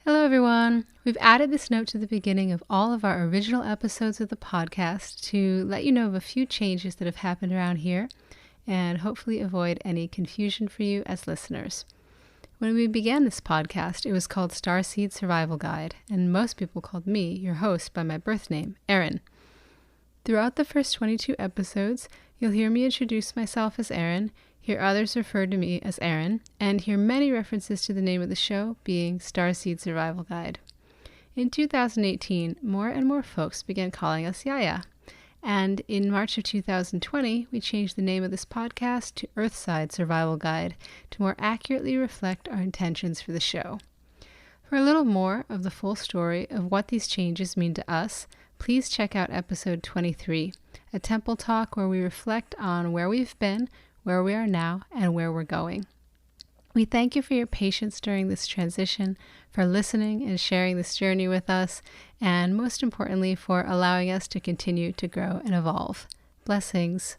Hello, everyone. We've added this note to the beginning of all of our original episodes of the podcast to let you know of a few changes that have happened around here and hopefully avoid any confusion for you as listeners. When we began this podcast, it was called Starseed Survival Guide, and most people called me, your host, by my birth name, Erin. Throughout the first 22 episodes, you'll hear me introduce myself as Erin, hear others refer to me as Erin, and hear many references to the name of the show being Starseed Survival Guide. In 2018, more and more folks began calling us Yaya, and in March of 2020, we changed the name of this podcast to Earthside Survival Guide to more accurately reflect our intentions for the show. For a little more of the full story of what these changes mean to us, please check out episode 23, a temple talk where we reflect on where we've been, where we are now, and where we're going. We thank you for your patience during this transition, for listening and sharing this journey with us, and most importantly, for allowing us to continue to grow and evolve. Blessings.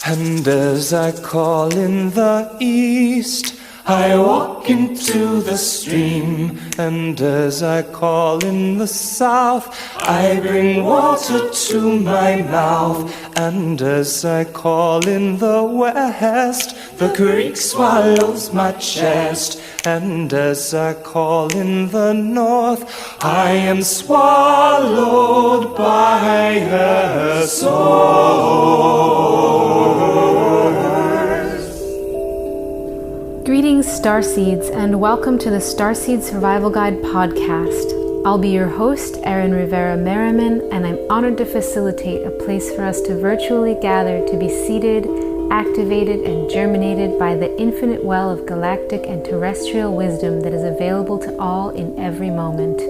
And as I call in the east, I walk into the stream, and as I call in the south, I bring water to my mouth, and as I call in the west, the creek swallows my chest, and as I call in the north, I am swallowed by her source. Greetings, Starseeds, and welcome to the Starseed Survival Guide podcast. I'll be your host, Erin Rivera Merriman, and I'm honored to facilitate a place for us to virtually gather to be seeded, activated, and germinated by the infinite well of galactic and terrestrial wisdom that is available to all in every moment.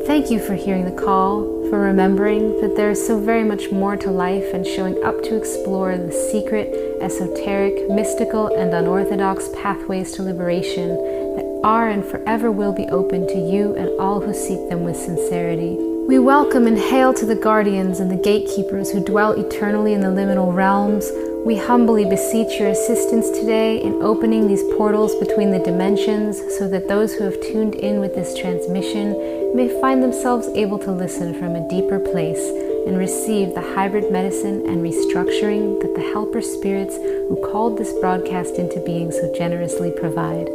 Thank you for hearing the call, for remembering that there is so very much more to life, and showing up to explore the secret, esoteric, mystical, and unorthodox pathways to liberation that are and forever will be open to you and all who seek them with sincerity. We welcome and hail to the guardians and the gatekeepers who dwell eternally in the liminal realms. We humbly beseech your assistance today in opening these portals between the dimensions so that those who have tuned in with this transmission may find themselves able to listen from a deeper place and receive the hybrid medicine and restructuring that the helper spirits who called this broadcast into being so generously provide.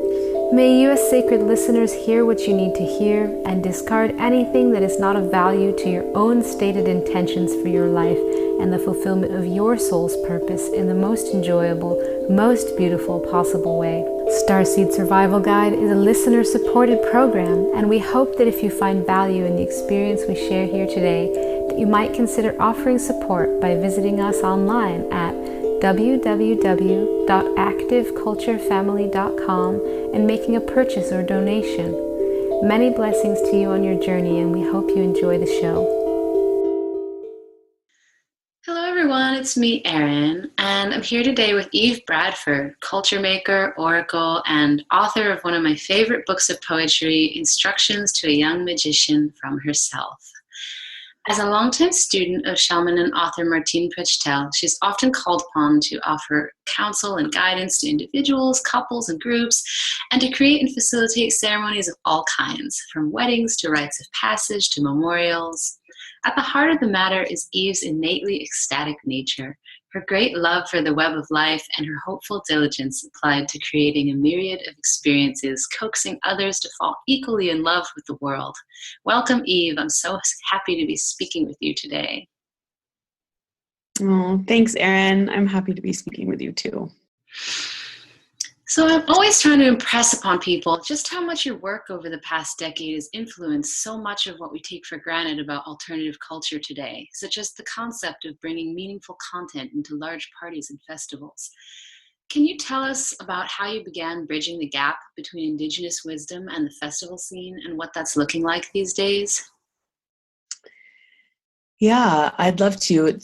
May you as sacred listeners hear what you need to hear and discard anything that is not of value to your own stated intentions for your life and the fulfillment of your soul's purpose in the most enjoyable, most beautiful possible way. Starseed Survival Guide is a listener-supported program, and we hope that if you find value in the experience we share here today, that you might consider offering support by visiting us online at www.activeculturefamily.com and making a purchase or donation. Many blessings to you on your journey, and we hope you enjoy the show. Hello everyone, it's me, Erin, and I'm here today with Eve Bradford, culture maker, oracle, and author of one of my favorite books of poetry, Instructions to a Young Magician from Herself. As a longtime student of shaman and author Martín Prechtel, she's often called upon to offer counsel and guidance to individuals, couples, and groups, and to create and facilitate ceremonies of all kinds, from weddings to rites of passage to memorials. At the heart of the matter is Eve's innately ecstatic nature, her great love for the web of life, and her hopeful diligence applied to creating a myriad of experiences, coaxing others to fall equally in love with the world. Welcome, Eve. I'm so happy to be speaking with you today. Oh, thanks, Erin. I'm happy to be speaking with you too. So I'm always trying to impress upon people just how much your work over the past decade has influenced so much of what we take for granted about alternative culture today, such as the concept of bringing meaningful content into large parties and festivals. Can you tell us about how you began bridging the gap between Indigenous wisdom and the festival scene and what that's looking like these days? Yeah, I'd love to.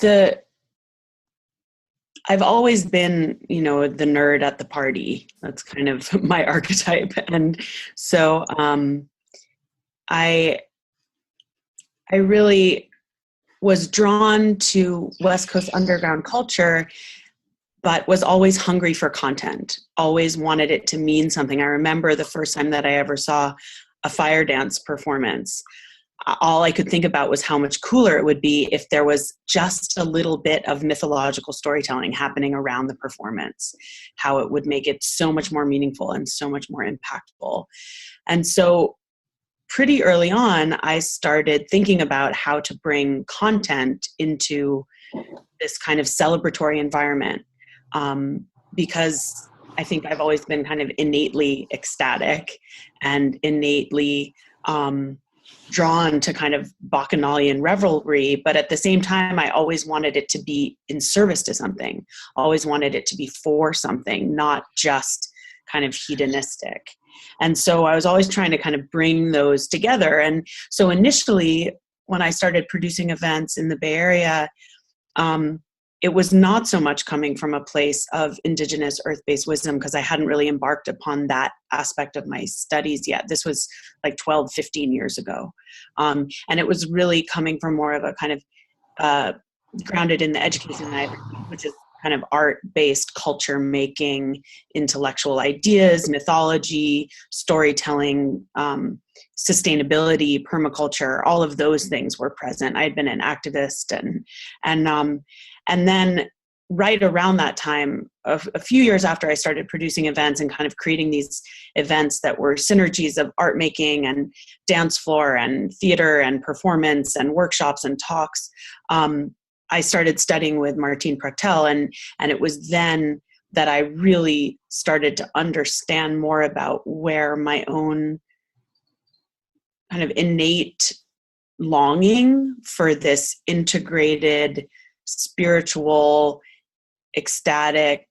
I've always been, the nerd at the party. That's kind of my archetype. And so I really was drawn to West Coast underground culture, but was always hungry for content, always wanted it to mean something. I remember the first time that I ever saw a fire dance performance. All I could think about was how much cooler it would be if there was just a little bit of mythological storytelling happening around the performance, how it would make it so much more meaningful and so much more impactful. And so pretty early on, I started thinking about how to bring content into this kind of celebratory environment, because I think I've always been kind of innately ecstatic and innately drawn to kind of bacchanalian revelry, but at the same time, I always wanted it to be in service to something, always wanted it to be for something, not just kind of hedonistic. And so I was always trying to kind of bring those together. And so initially, when I started producing events in the Bay Area, it was not so much coming from a place of indigenous earth-based wisdom, because I hadn't really embarked upon that aspect of my studies yet. This was like 12, 15 years ago. And it was really coming from more of a kind of grounded in the education that which is kind of art-based culture making, intellectual ideas, mythology, storytelling, sustainability, permaculture, all of those things were present. I had been an activist, and then right around that time, a few years after I started producing events and kind of creating these events that were synergies of art making and dance floor and theater and performance and workshops and talks, I started studying with Martín Prechtel, and it was then that I really started to understand more about where my own kind of innate longing for this integrated, spiritual, ecstatic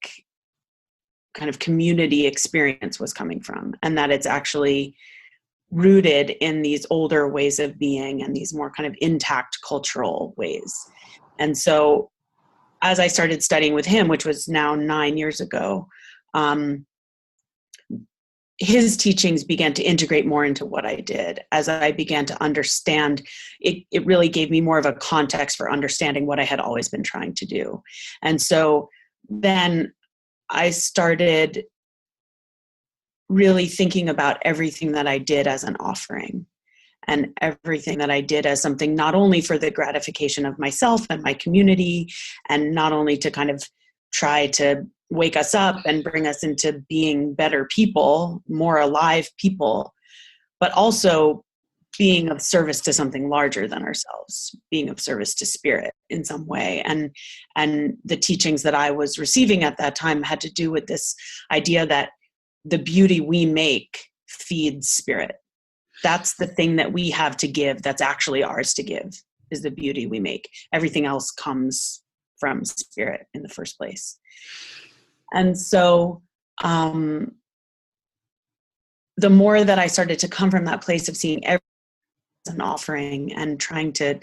kind of community experience was coming from, and that it's actually rooted in these older ways of being and these more kind of intact cultural ways. And so as I started studying with him, which was now 9 years ago, his teachings began to integrate more into what I did. As I began to understand, it really gave me more of a context for understanding what I had always been trying to do. And so then I started really thinking about everything that I did as an offering, and everything that I did as something not only for the gratification of myself and my community, and not only to kind of try to wake us up and bring us into being better people, more alive people, but also being of service to something larger than ourselves, being of service to spirit in some way. And the teachings that I was receiving at that time had to do with this idea that the beauty we make feeds spirit. That's the thing that we have to give, that's actually ours to give, is the beauty we make. Everything else comes from spirit in the first place. And so the more that I started to come from that place of seeing everything as an offering and trying to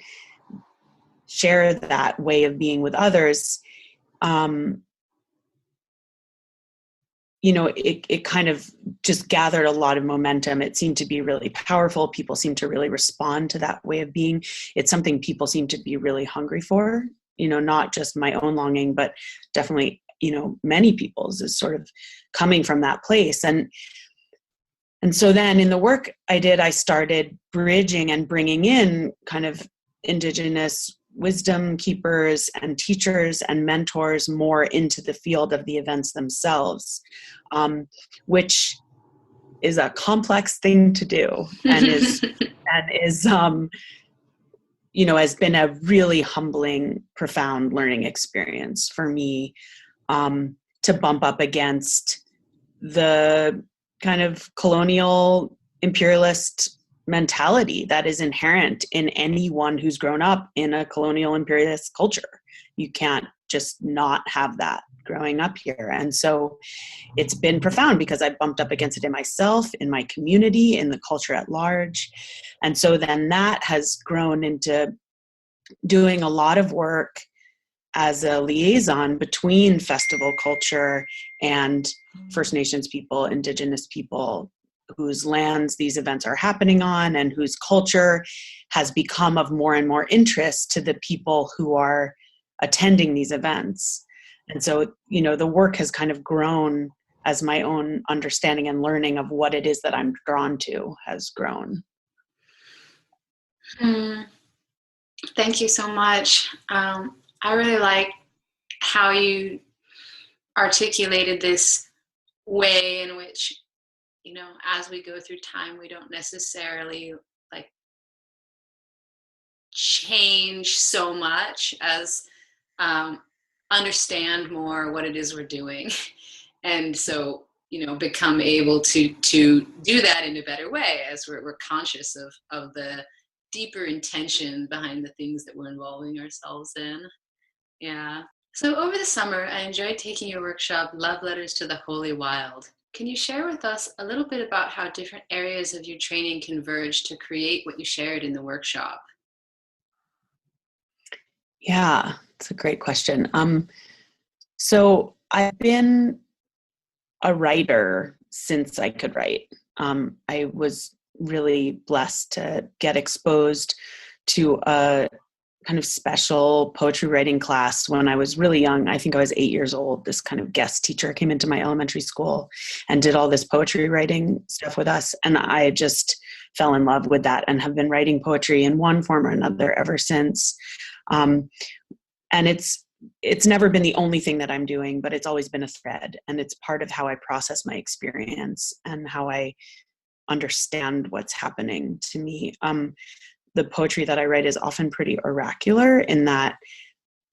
share that way of being with others, it kind of just gathered a lot of momentum. It seemed to be really powerful. People seemed to really respond to that way of being. It's something people seem to be really hungry for, not just my own longing, but definitely, many people's is sort of coming from that place. And so then in the work I did, I started bridging and bringing in kind of indigenous wisdom keepers and teachers and mentors more into the field of the events themselves, which is a complex thing to do, and is has been a really humbling, profound learning experience for me, to bump up against the kind of colonial imperialist mentality that is inherent in anyone who's grown up in a colonial imperialist culture. You can't just not have that growing up here. And so it's been profound because I bumped up against it in myself, in my community, in the culture at large. And so then that has grown into doing a lot of work as a liaison between festival culture and First Nations people, Indigenous people, whose lands these events are happening on and whose culture has become of more and more interest to the people who are attending these events. And so, the work has kind of grown as my own understanding and learning of what it is that I'm drawn to has grown. Thank you so much. I really like how you articulated this way in which, as we go through time, we don't necessarily change so much as understand more what it is we're doing. And so, become able to do that in a better way as we're conscious of the deeper intention behind the things that we're involving ourselves in. Yeah. So over the summer, I enjoyed taking your workshop, Love Letters to the Holy Wild. Can you share with us a little bit about how different areas of your training converge to create what you shared in the workshop? Yeah, it's a great question. So I've been a writer since I could write. I was really blessed to get exposed to a kind of special poetry writing class when I was really young. I think I was 8 years old. This kind of guest teacher came into my elementary school and did all this poetry writing stuff with us. And I just fell in love with that and have been writing poetry in one form or another ever since. And it's never been the only thing that I'm doing, but it's always been a thread. And it's part of how I process my experience and how I understand what's happening to me. The poetry that I write is often pretty oracular in that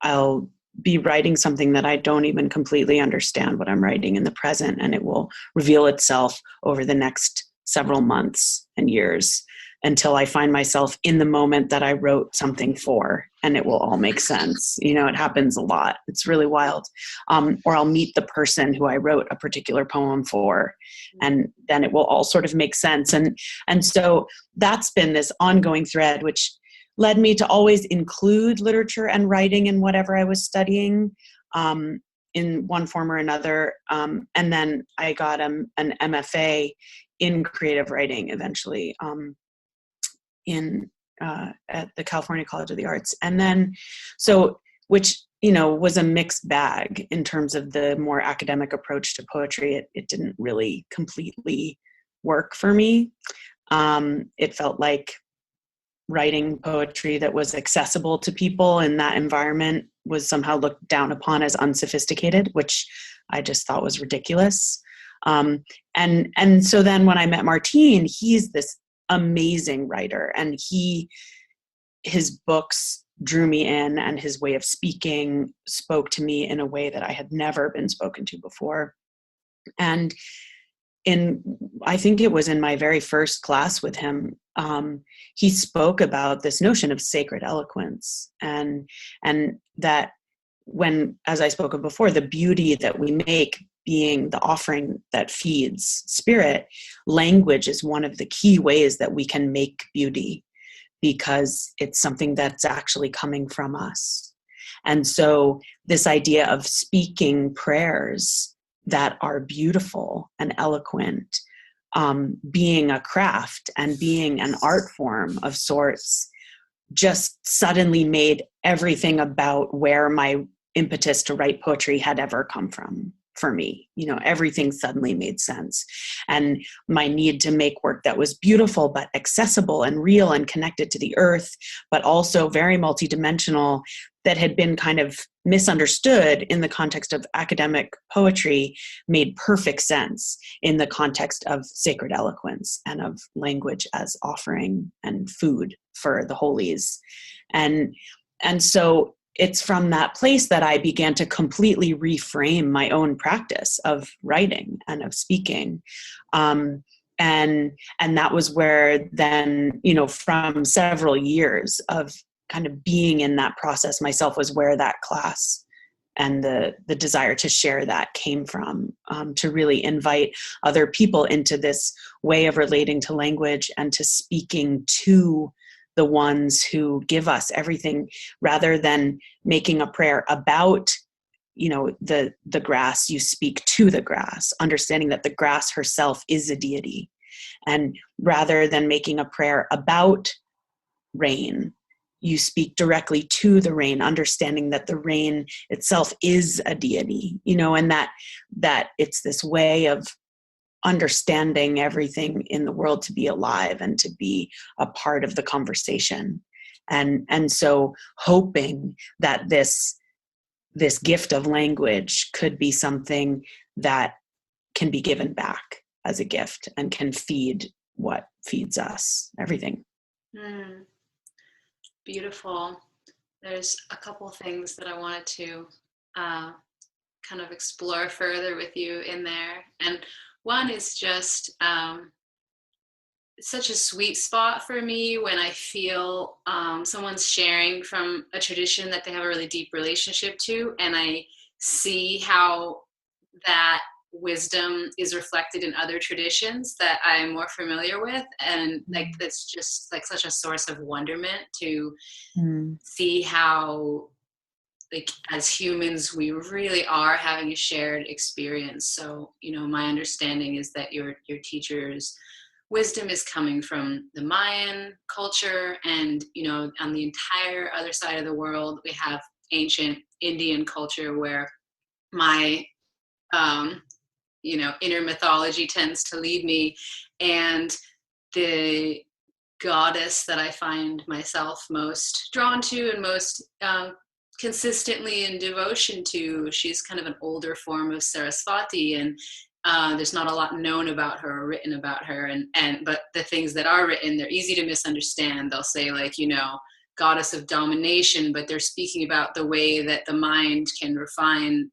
I'll be writing something that I don't even completely understand what I'm writing in the present, and it will reveal itself over the next several months and years until I find myself in the moment that I wrote something for, and it will all make sense. It happens a lot. It's really wild. Or I'll meet the person who I wrote a particular poem for, and then it will all sort of make sense. And so that's been this ongoing thread, which led me to always include literature and writing in whatever I was studying, in one form or another. And then I got an MFA in creative writing eventually, at the California College of the Arts. And then, which, was a mixed bag in terms of the more academic approach to poetry. It didn't really completely work for me. It felt like writing poetry that was accessible to people in that environment was somehow looked down upon as unsophisticated, which I just thought was ridiculous. And so then when I met Martín, he's this amazing writer, and his books drew me in, and his way of speaking spoke to me in a way that I had never been spoken to before. And I think it was in my very first class with him, he spoke about this notion of sacred eloquence, and that when, as I spoke of before, the beauty that we make being the offering that feeds spirit, language is one of the key ways that we can make beauty, because it's something that's actually coming from us. And so this idea of speaking prayers that are beautiful and eloquent, being a craft and being an art form of sorts, just suddenly made everything about where my impetus to write poetry had ever come from for me. Everything suddenly made sense. And my need to make work that was beautiful, but accessible and real and connected to the earth, but also very multidimensional, that had been kind of misunderstood in the context of academic poetry, made perfect sense in the context of sacred eloquence and of language as offering and food for the holies. And so it's from that place that I began to completely reframe my own practice of writing and of speaking. And that was where then, from several years of kind of being in that process myself, was where that class and the desire to share that came from, to really invite other people into this way of relating to language and to speaking to the ones who give us everything, rather than making a prayer about, the grass. You speak to the grass, understanding that the grass herself is a deity, And rather than making a prayer about rain, you speak directly to the rain, understanding that the rain itself is a deity, and that it's this way of understanding everything in the world to be alive and to be a part of the conversation. And so hoping that this gift of language could be something that can be given back as a gift and can feed what feeds us, everything. Beautiful. There's a couple things that I wanted to kind of explore further with you in there. And one is just such a sweet spot for me when I feel someone's sharing from a tradition that they have a really deep relationship to, and I see how that wisdom is reflected in other traditions that I'm more familiar with, and like that's just like such a source of wonderment to see how, like, as humans we really are having a shared experience. So my understanding is that your teacher's wisdom is coming from the Mayan culture, and on the entire other side of the world we have ancient Indian culture where my inner mythology tends to lead me. And the goddess that I find myself most drawn to and most consistently in devotion to, she's kind of an older form of Saraswati, and there's not a lot known about her or written about her, but the things that are written, they're easy to misunderstand. They'll say, like, goddess of domination, but they're speaking about the way that the mind can refine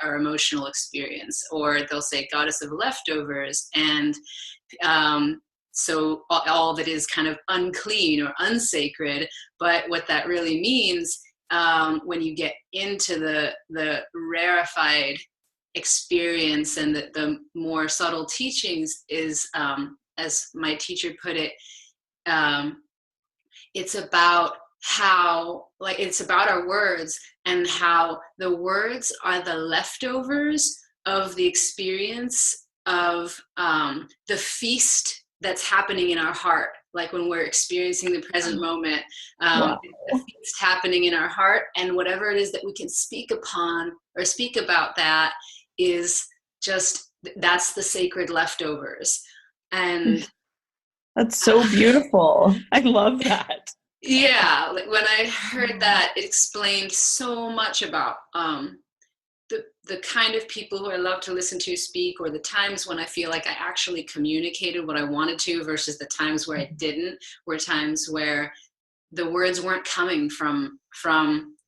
our emotional experience. Or they'll say goddess of leftovers, and so all that is kind of unclean or unsacred. But what that really means, when you get into the rarefied experience and the more subtle teachings, is, as my teacher put it, it's about it's about our words, and how the words are the leftovers of the experience of the feast that's happening in our heart. Like when we're experiencing the present moment, wow. The feast happening in our heart, and whatever it is that we can speak upon or speak about, that is just, that's the sacred leftovers. And that's so beautiful. I love that. Yeah, like when I heard that, it explained so much about the kind of people who I love to listen to speak, or the times when I feel like I actually communicated what I wanted to, versus the times where I didn't, were times where the words weren't coming from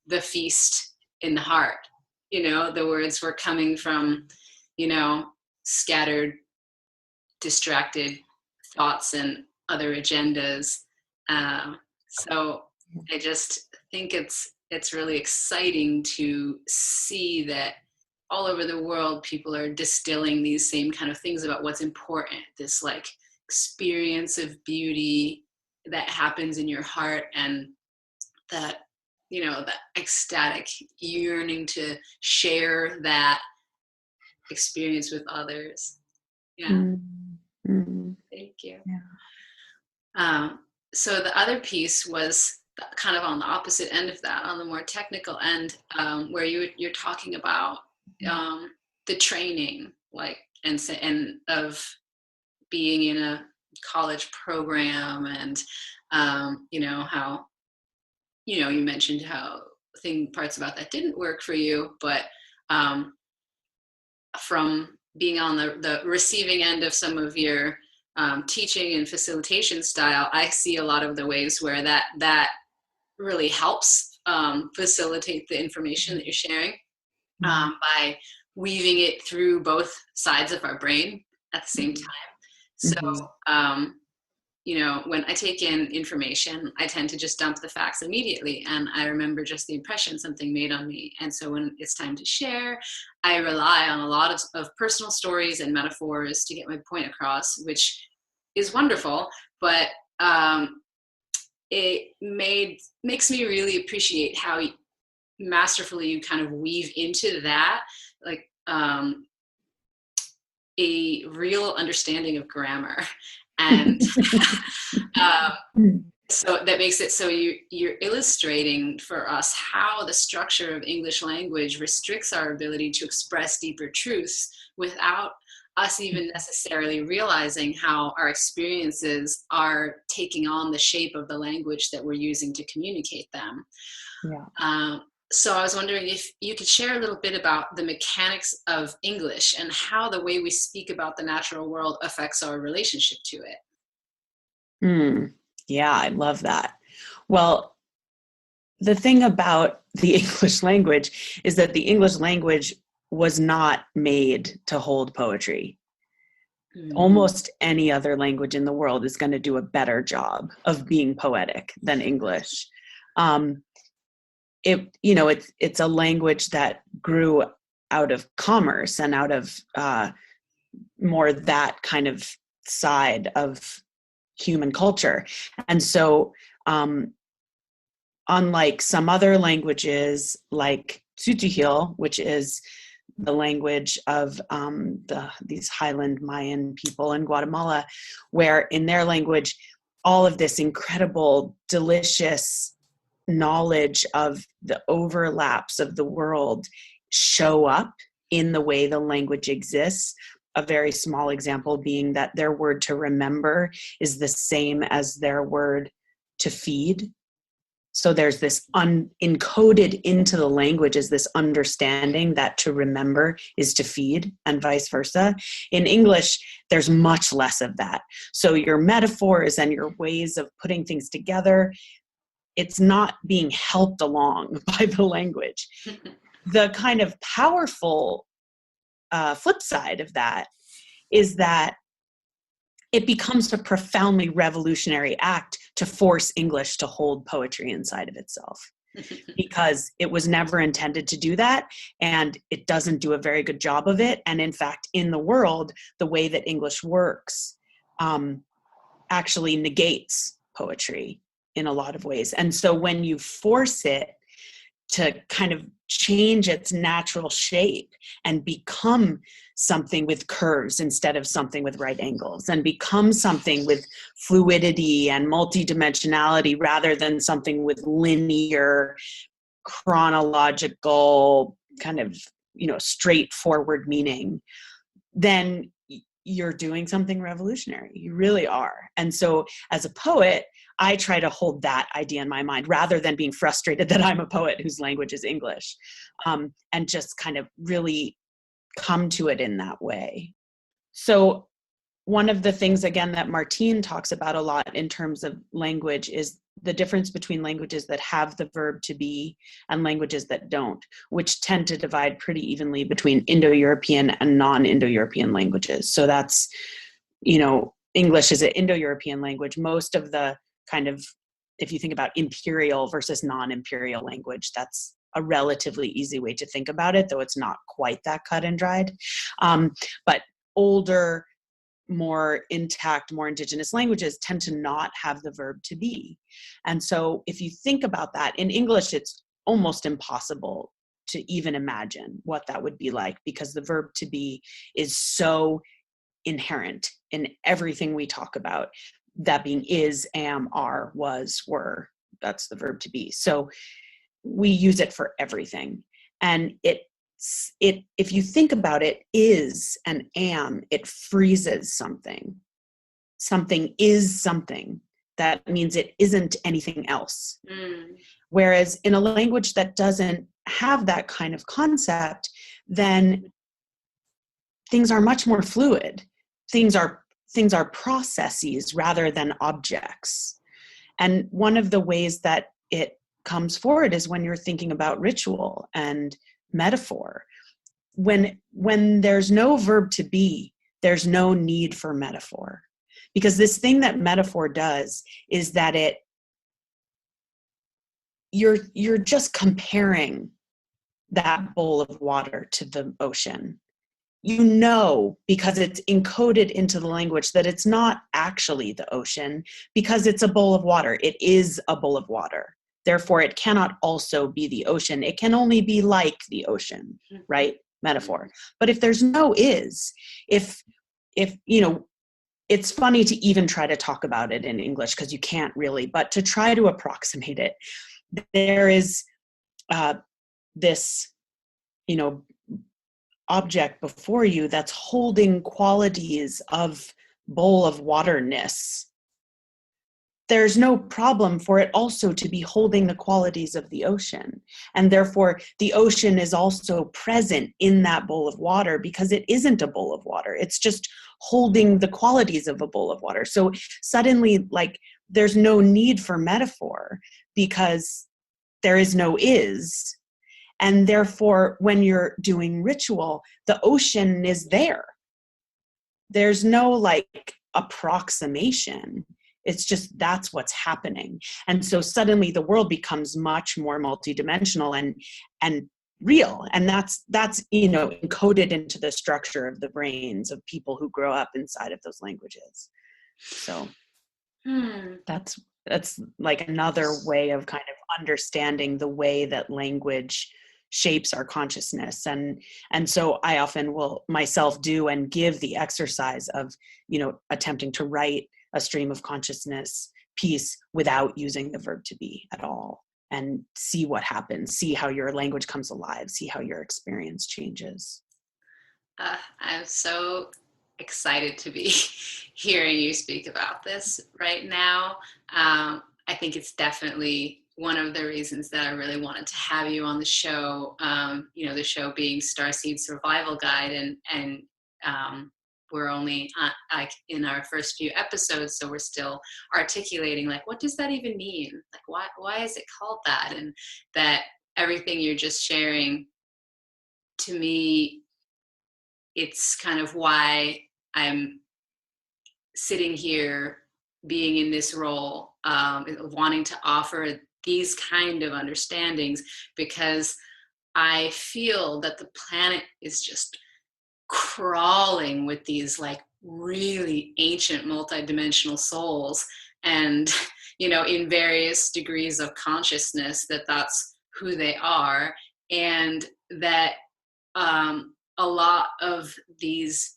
the feast in the heart. The words were coming from, scattered, distracted thoughts and other agendas. So I just think it's really exciting to see that all over the world people are distilling these same kind of things about what's important, this like experience of beauty that happens in your heart, and that, that ecstatic yearning to share that experience with others. Yeah. Mm-hmm. Thank you. Yeah. So the other piece was kind of on the opposite end of that, on the more technical end, where you're talking about the training, like, and of being in a college program, and how you mentioned how parts about that didn't work for you, but from being on the receiving end of some of your teaching and facilitation style, I see a lot of the ways where that really helps facilitate the information that you're sharing, by weaving it through both sides of our brain at the same time. So, when I take in information, I tend to just dump the facts immediately, and I remember just the impression something made on me. And so when it's time to share, I rely on a lot of personal stories and metaphors to get my point across, which is wonderful, but it makes me really appreciate how masterfully you kind of weave into that, like, a real understanding of grammar And so that makes it so you're illustrating for us how the structure of English language restricts our ability to express deeper truths without us even necessarily realizing how our experiences are taking on the shape of the language that we're using to communicate them. Yeah. So I was wondering if you could share a little bit about the mechanics of English and how the way we speak about the natural world affects our relationship to it. Yeah, I love that. Well, the thing about the English language is that the English language was not made to hold poetry. Almost any other language in the world is going to do a better job of being poetic than English. It's a language that grew out of commerce and out of more that kind of side of human culture. And so unlike some other languages like Tsutihil, which is the language of these Highland Mayan people in Guatemala, where in their language, all of this incredible, delicious knowledge of the overlaps of the world show up in the way the language exists. A very small example being that their word to remember is the same as their word to feed. So there's this encoded into the language is this understanding that to remember is to feed and vice versa. In English, there's much less of that. So your metaphors and your ways of putting things together, it's not being helped along by the language. The kind of powerful flip side of that is that it becomes a profoundly revolutionary act to force English to hold poetry inside of itself, because it was never intended to do that, and it doesn't do a very good job of it. And in fact, in the world, the way that English works actually negates poetry in a lot of ways. And so when you force it to kind of change its natural shape and become something with curves instead of something with right angles, and become something with fluidity and multidimensionality rather than something with linear, chronological, kind of, straightforward meaning, then you're doing something revolutionary. You really are. And so as a poet, I try to hold that idea in my mind rather than being frustrated that I'm a poet whose language is English, and just kind of really come to it in that way. So one of the things, again, that Martín talks about a lot in terms of language is the difference between languages that have the verb to be and languages that don't, which tend to divide pretty evenly between Indo-European and non-Indo-European languages. So that's, English is an Indo-European language. Most of the kind of, if you think about imperial versus non-imperial language, that's a relatively easy way to think about it, though it's not quite that cut and dried. But older, more intact, more indigenous languages tend to not have the verb to be. And so if you think about that, in English, it's almost impossible to even imagine what that would be like, because the verb to be is so inherent in everything we talk about. That being is, am, are, was, were. That's the verb to be. So we use it for everything. And it, if you think about it, is and am, it freezes something. Something is something. That means it isn't anything else. Whereas in a language that doesn't have that kind of concept, then things are much more fluid. Things are processes rather than objects. And one of the ways that it comes forward is when you're thinking about ritual and metaphor. When there's no verb to be, there's no need for metaphor. Because this thing that metaphor does is that you're just comparing that bowl of water to the ocean. Because it's encoded into the language that it's not actually the ocean, because it's a bowl of water. It is a bowl of water. Therefore, it cannot also be the ocean. It can only be like the ocean, right? Metaphor. But if there's no is, if it's funny to even try to talk about it in English because you can't really, but to try to approximate it, there is this, object before you that's holding qualities of bowl of waterness. There's no problem for it also to be holding the qualities of the ocean. And therefore, the ocean is also present in that bowl of water because it isn't a bowl of water. It's just holding the qualities of a bowl of water. So suddenly, there's no need for metaphor because there is no is. And therefore, when you're doing ritual, the ocean is there. There's no approximation. It's just that's what's happening. And so suddenly the world becomes much more multidimensional and real. And that's encoded into the structure of the brains of people who grow up inside of those languages. So that's another way of kind of understanding the way that language shapes our consciousness. And so I often will myself do and give the exercise of, attempting to write a stream of consciousness piece without using the verb to be at all, and see what happens, see how your language comes alive, see how your experience changes. I'm so excited to be hearing you speak about this right now. I think it's definitely one of the reasons that I really wanted to have you on the show, the show being Starseed Survival Guide, and we're only in our first few episodes, so we're still articulating, what does that even mean? Why is it called that? And that everything you're just sharing, to me, it's kind of why I'm sitting here being in this role, wanting to offer these kind of understandings, because I feel that the planet is just crawling with these really ancient multidimensional souls, and in various degrees of consciousness, that's who they are, and that a lot of these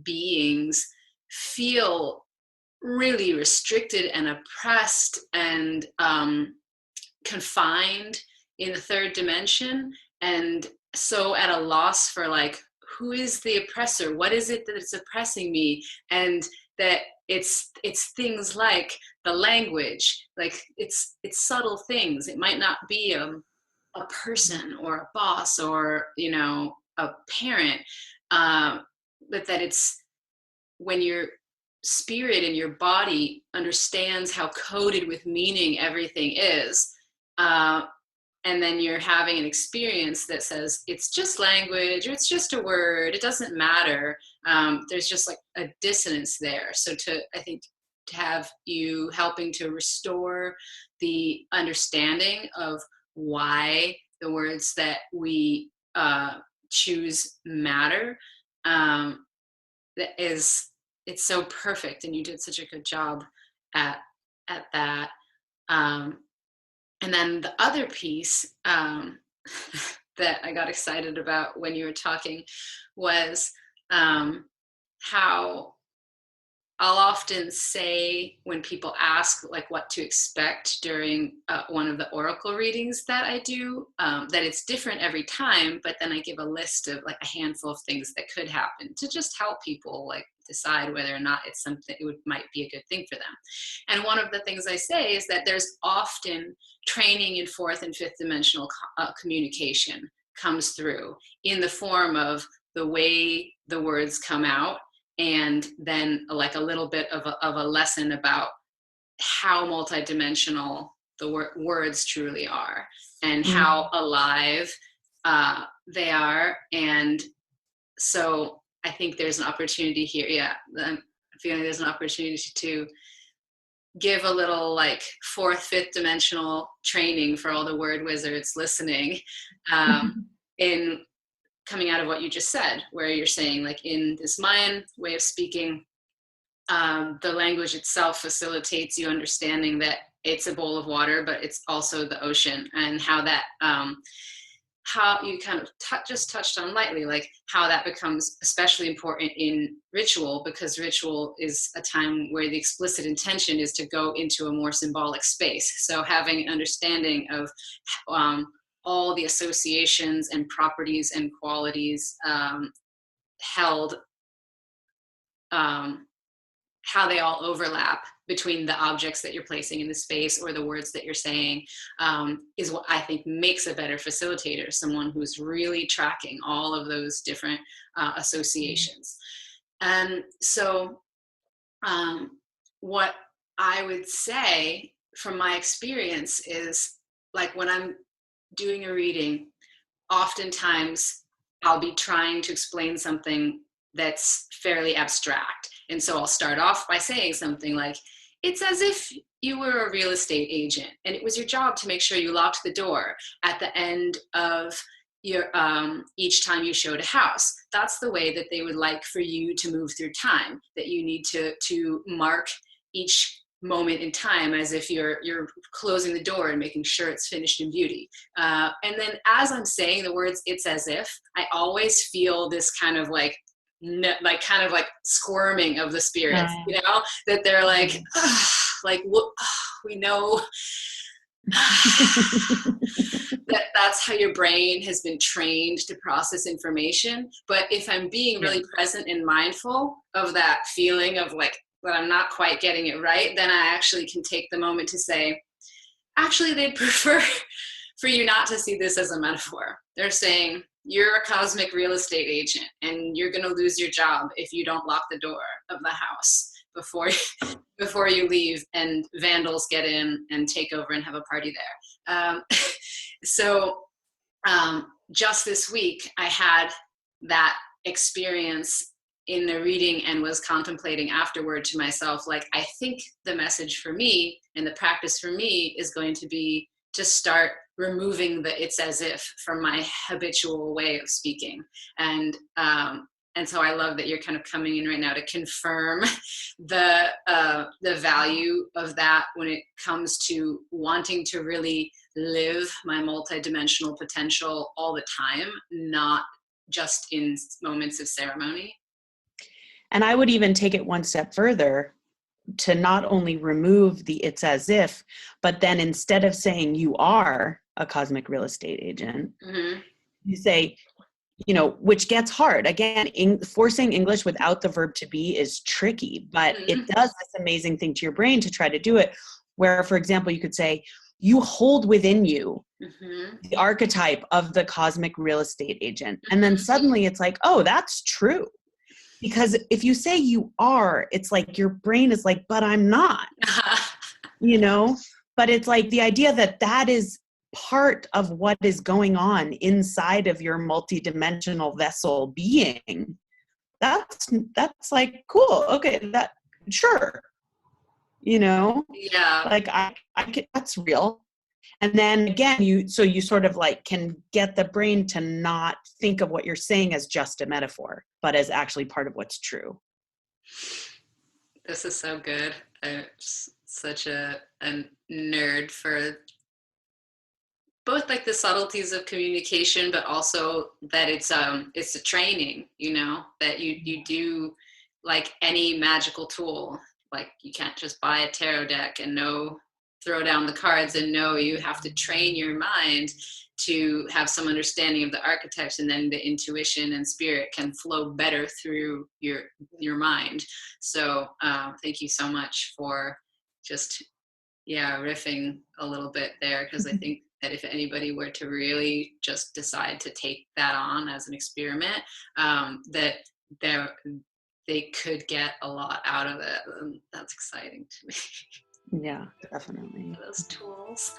beings feel really restricted and oppressed and confined in the third dimension, and so at a loss for who is the oppressor, what is it that is oppressing me, and that it's things like the language, it's subtle things. It might not be a person or a boss or a parent, but that it's when your spirit and your body understands how coded with meaning everything is, and then you're having an experience that says it's just language, or it's just a word, it doesn't matter. There's just a dissonance there. So I think to have you helping to restore the understanding of why the words that we choose matter, it's so perfect, and you did such a good job at that. And then the other piece that I got excited about when you were talking was how I'll often say, when people ask what to expect during one of the oracle readings that I do, that it's different every time, but then I give a list of a handful of things that could happen to just help people decide whether or not it's something might be a good thing for them. And one of the things I say is that there's often training in fourth and fifth dimensional communication comes through in the form of the way the words come out, and then a little bit of a lesson about how multidimensional the words truly are, and how alive they are. And so I think there's an opportunity here. Yeah, I'm feeling there's an opportunity to give a little fourth, fifth dimensional training for all the word wizards listening, in coming out of what you just said, where you're saying in this Mayan way of speaking, the language itself facilitates you understanding that it's a bowl of water, but it's also the ocean, and how that how you kind of just touched on lightly, like how that becomes especially important in ritual, because ritual is a time where the explicit intention is to go into a more symbolic space. So having an understanding of all the associations and properties and qualities held, how they all overlap between the objects that you're placing in the space or the words that you're saying, is what I think makes a better facilitator, someone who's really tracking all of those different associations. And so what I would say from my experience is, like, when I'm doing a reading, oftentimes I'll be trying to explain something that's fairly abstract. And so I'll start off by saying something like, it's as if you were a real estate agent and it was your job to make sure you locked the door at the end of your each time you showed a house. That's the way that they would like for you to move through time, that you need to mark each moment in time as if you're closing the door and making sure it's finished in beauty. And then as I'm saying the words, it's as if, I always feel this kind of like squirming of the spirits, you know, that they're like, we know that's how your brain has been trained to process information. But if I'm being really present and mindful of that feeling of like, that I'm not quite getting it right, then I actually can take the moment to say, actually, they'd prefer for you not to see this as a metaphor. They're saying, you're a cosmic real estate agent and you're going to lose your job if you don't lock the door of the house before you leave and vandals get in and take over and have a party there. So just this week, I had that experience in the reading and was contemplating afterward to myself, like, I think the message for me and the practice for me is going to be to start removing the it's as if from my habitual way of speaking. And so I love that you're kind of coming in right now to confirm the value of that when it comes to wanting to really live my multidimensional potential all the time, not just in moments of ceremony. And I would even take it one step further to not only remove the it's as if, but then instead of saying you are a cosmic real estate agent, you say, you know, which gets hard. Again, forcing English without the verb to be is tricky, but it does this amazing thing to your brain to try to do it. Where, for example, you could say, you hold within you the archetype of the cosmic real estate agent. And then suddenly it's like, oh, that's true. Because if you say you are, it's like your brain is like, but I'm not, you know, but it's like the idea that that is part of what is going on inside of your multidimensional vessel being. That's like, cool. Okay. Sure. You know, like I could, that's real. And then again, you sort of like can get the brain to not think of what you're saying as just a metaphor, but as actually part of what's true. This is so good. I'm such a nerd for both like the subtleties of communication, but also that it's a training, you know, that you do, like any magical tool. Like you can't just buy a tarot deck and throw down the cards and know. You have to train your mind to have some understanding of the archetypes, and then the intuition and spirit can flow better through your mind. So thank you so much for just riffing a little bit there, because I think that if anybody were to really just decide to take that on as an experiment, that they could get a lot out of it. And that's exciting to me. Yeah, definitely. Those tools.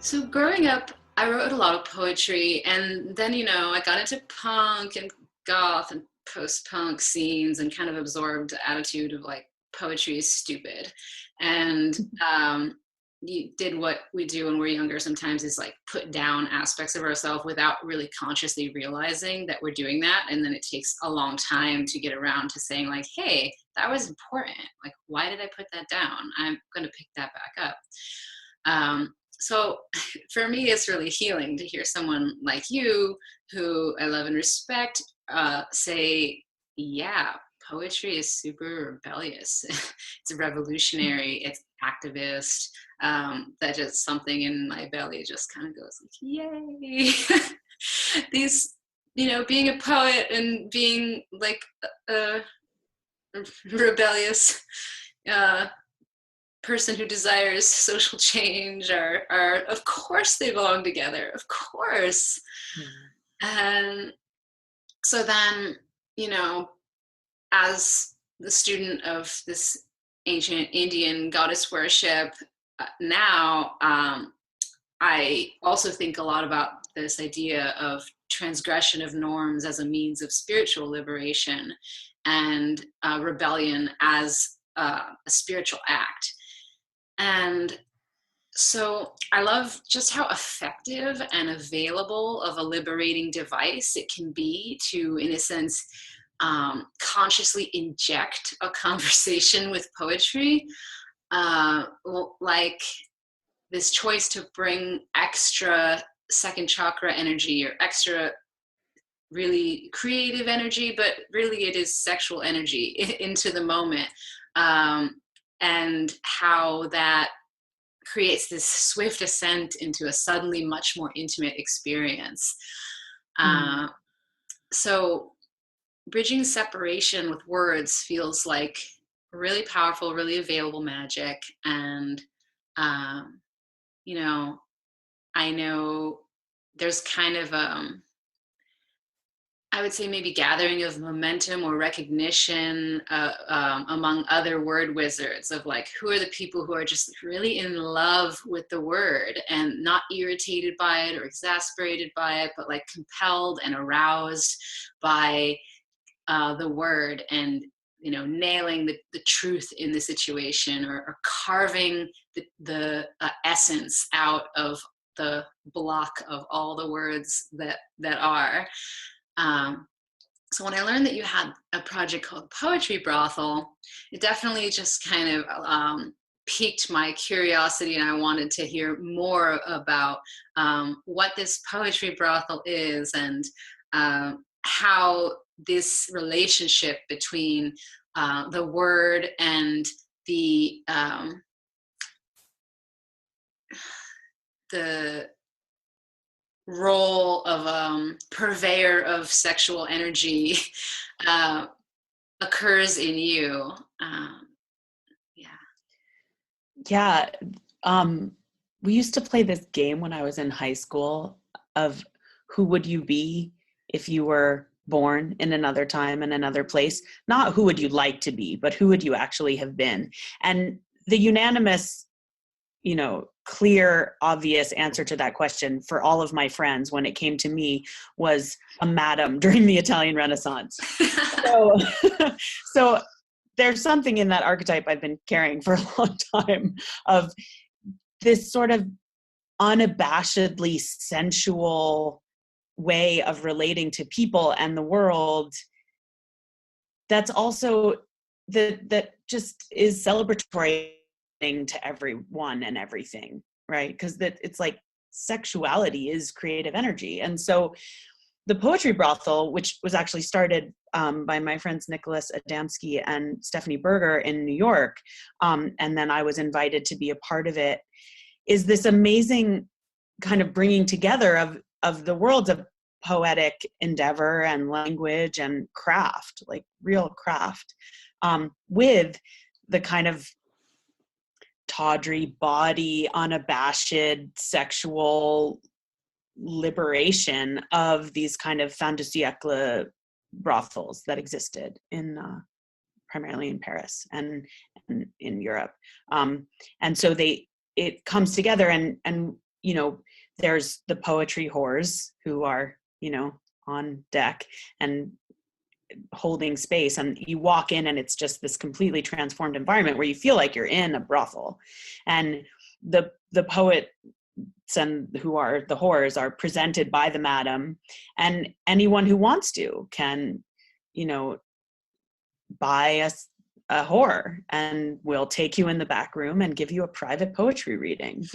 So growing up, I wrote a lot of poetry, and then, I got into punk and goth and post-punk scenes and kind of absorbed the attitude of like poetry is stupid. And you did what we do when we're younger sometimes, is like put down aspects of ourselves without really consciously realizing that we're doing that. And then it takes a long time to get around to saying like, hey, that was important. Like, why did I put that down? I'm going to pick that back up. So for me, it's really healing to hear someone like you, who I love and respect, say, yeah, poetry is super rebellious. It's revolutionary, it's activist. That just something in my belly just kind of goes like, yay. These, being a poet and being like a rebellious person who desires social change are of course they belong together, of course. And so then, as the student of this ancient Indian goddess worship, now I also think a lot about this idea of transgression of norms as a means of spiritual liberation, and rebellion as a spiritual act. And so I love just how effective and available of a liberating device it can be to, in a sense, consciously inject a conversation with poetry. Like this choice to bring extra second chakra energy, or extra really creative energy, but really it is sexual energy into the moment. And how that creates this swift ascent into a suddenly much more intimate experience. So bridging separation with words feels like really powerful, really available magic. And, I know there's kind of, I would say maybe gathering of momentum or recognition among other word wizards, of like, who are the people who are just really in love with the word and not irritated by it or exasperated by it, but like compelled and aroused by the word, and nailing the truth in the situation, or carving the essence out of the block of all the words that are. So when I learned that you had a project called Poetry Brothel, it definitely just kind of piqued my curiosity, and I wanted to hear more about what this Poetry Brothel is, and how this relationship between the word and the role of purveyor of sexual energy occurs in you. Yeah. We used to play this game when I was in high school of who would you be if you were born in another time and another place. Not who would you like to be, but who would you actually have been. And the unanimous, clear, obvious answer to that question for all of my friends when it came to me was a madam during the Italian Renaissance. So there's something in that archetype I've been carrying for a long time, of this sort of unabashedly sensual way of relating to people and the world. That's also that just is celebratory to everyone and everything, right? Because that it's like sexuality is creative energy. And so the Poetry Brothel, which was actually started by my friends Nicholas Adamski and Stephanie Berger in New York, and then I was invited to be a part of it, is this amazing kind of bringing together of the worlds of poetic endeavor and language and craft, like real craft, with the kind of tawdry body, unabashed sexual liberation of these kind of fin de siècle brothels that existed in primarily in Paris and in Europe. And so it comes together, and there's the poetry whores who are, on deck and holding space, and you walk in and it's just this completely transformed environment where you feel like you're in a brothel. And the poets and who are the whores are presented by the madam, and anyone who wants to can, buy a whore, and we'll take you in the back room and give you a private poetry reading.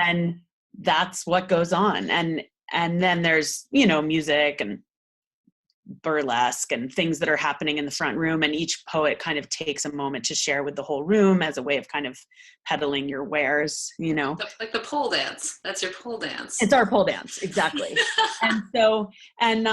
And that's what goes on. And then there's, music and burlesque and things that are happening in the front room, and each poet kind of takes a moment to share with the whole room as a way of kind of peddling your wares, like the pole dance. That's your pole dance. It's our pole dance, exactly. And so and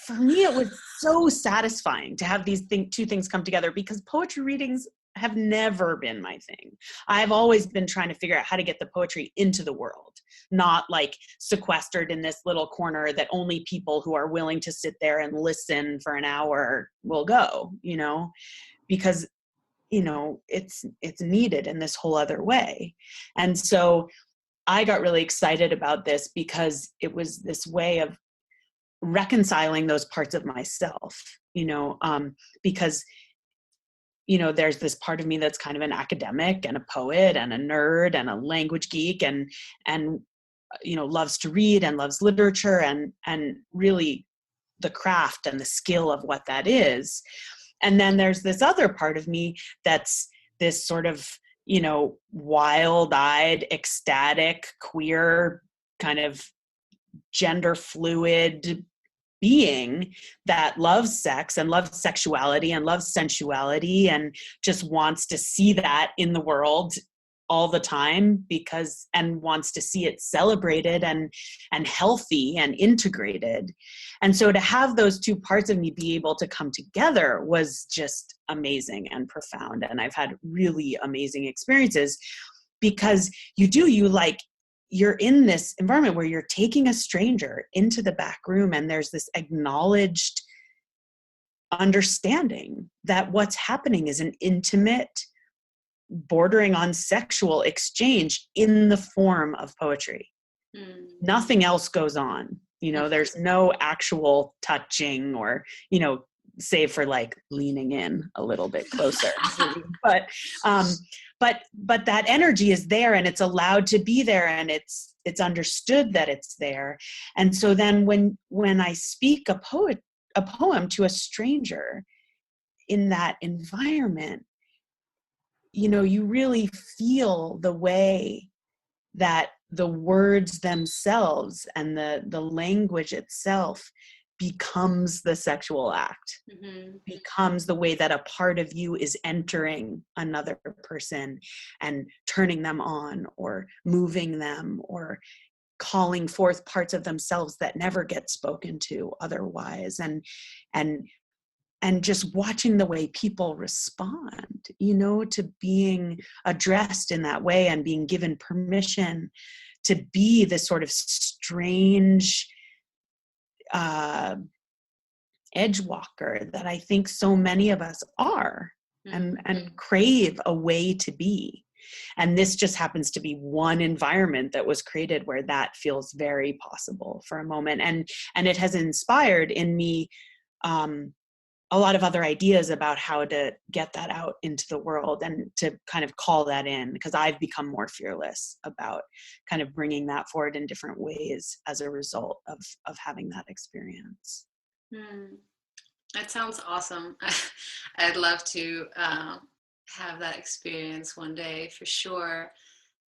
for me it was so satisfying to have these two things come together, because poetry readings have never been my thing. I've always been trying to figure out how to get the poetry into the world, not like sequestered in this little corner that only people who are willing to sit there and listen for an hour will go, because, it's needed in this whole other way. And so I got really excited about this because it was this way of reconciling those parts of myself, because there's this part of me that's kind of an academic and a poet and a nerd and a language geek and loves to read and loves literature and really the craft and the skill of what that is. And then there's this other part of me that's this sort of, wild-eyed, ecstatic, queer, kind of gender fluid being that loves sex and loves sexuality and loves sensuality and just wants to see that in the world all the time, and wants to see it celebrated and healthy and integrated. And so to have those two parts of me be able to come together was just amazing and profound. And I've had really amazing experiences, because you're in this environment where you're taking a stranger into the back room, and there's this acknowledged understanding that what's happening is an intimate, bordering on sexual exchange in the form of poetry. Nothing else goes on. There's no actual touching or, save for like leaning in a little bit closer. But that energy is there, and it's allowed to be there, and it's understood that it's there. And so then when I speak a poem to a stranger in that environment, you really feel the way that the words themselves and the language itself becomes the sexual act, becomes the way that a part of you is entering another person and turning them on or moving them or calling forth parts of themselves that never get spoken to otherwise. And just watching the way people respond, to being addressed in that way and being given permission to be this sort of strange edge walker that I think so many of us are, and crave a way to be. And this just happens to be one environment that was created where that feels very possible for a moment. And it has inspired in me a lot of other ideas about how to get that out into the world and to kind of call that in, because I've become more fearless about kind of bringing that forward in different ways as a result of having that experience. That sounds awesome. I'd love to have that experience one day for sure.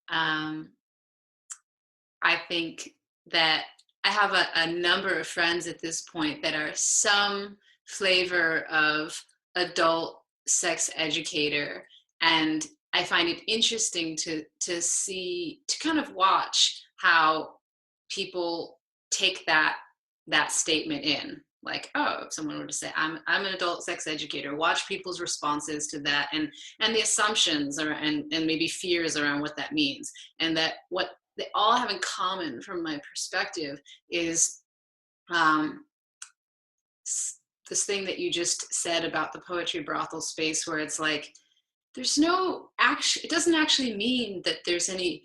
I think that I have a number of friends at this point that are some flavor of adult sex educator, and I find it interesting to kind of watch how people take that statement in. Like, oh, if someone were to say, I'm an adult sex educator, watch people's responses to that and the assumptions and maybe fears around what that means. And that what they all have in common from my perspective is this thing that you just said about the poetry brothel space, where it's like, there's no action. It doesn't actually mean that there's any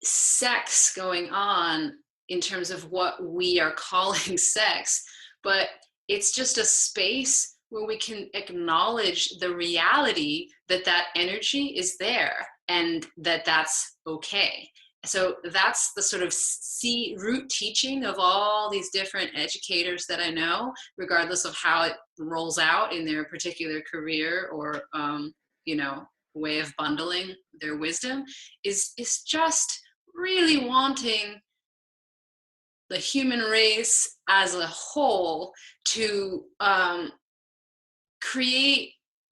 sex going on in terms of what we are calling sex, but it's just a space where we can acknowledge the reality that that energy is there and that that's okay. So that's the sort of root teaching of all these different educators that I know, regardless of how it rolls out in their particular career or you know, way of bundling their wisdom, is just really wanting the human race as a whole to create